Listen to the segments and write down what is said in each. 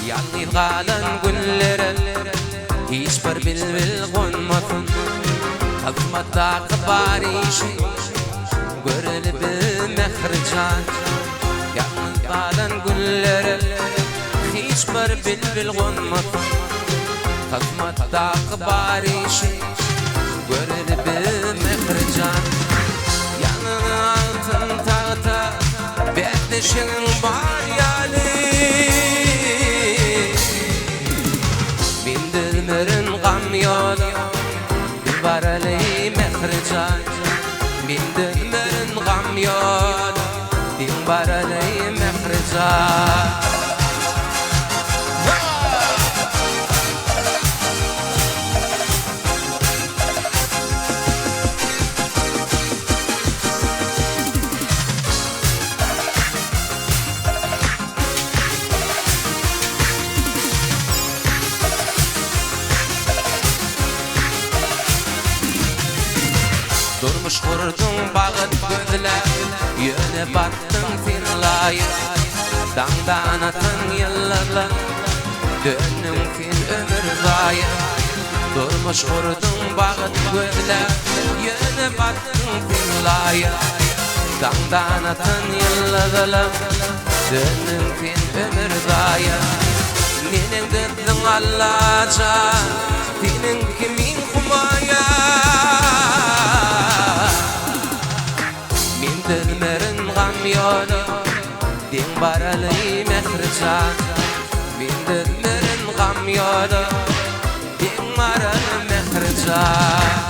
Yalnız kalan günlere hiçbir bilbil konmasın. Kızmatta kıbar işi görülüp mehrican. Yalnız kalan günlere hiçbir bilbil konmasın. Kızmatta kıbar işi görülüp mehrican. Yanına altın tahta bekleşin var yani. Bindirmerin gam yolu bir var aley mehrican. Bindirmerin gam yolu bir var aley mehrican. Durmuş kurdun bağıt gözle yöne battın finlayı. Dağdan atın yıllarla dönün fin ömür gayı. Durmuş kurdun bağıt gözle yöne battın finlayı. Dağdan atın yıllarla dönün fin ömür gayı. Nenen dedin Allah'a senin kimin kumaya. Bindirmerin gam yolu din var aley mehrican. Bindirmerin gam yolu din var aley mehrican.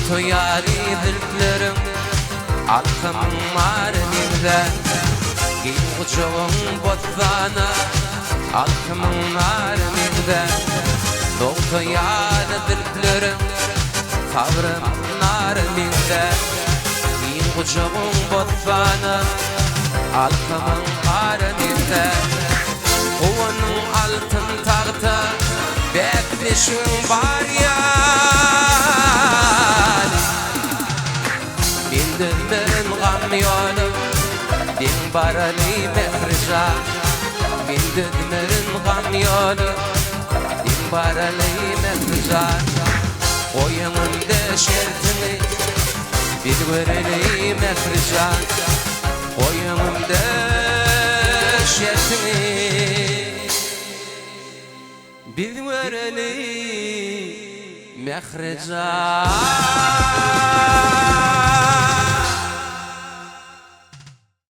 Toyari dilklerim arkamın marinimden. Giyin uçağın botana arkamın marinimden. Toyari dilklerim sabrım marinimden. Giyin uçağın botana arkamın marinimden. Kovanın altın tahta bekleşin var ya. Bindirmerin gam yolu din var aley mehrican. Bindirmerin gam yolu din var aley mehrican. Oyununda şertini bir göreley mehrican. Oyununda şertini bir göreley mehrican.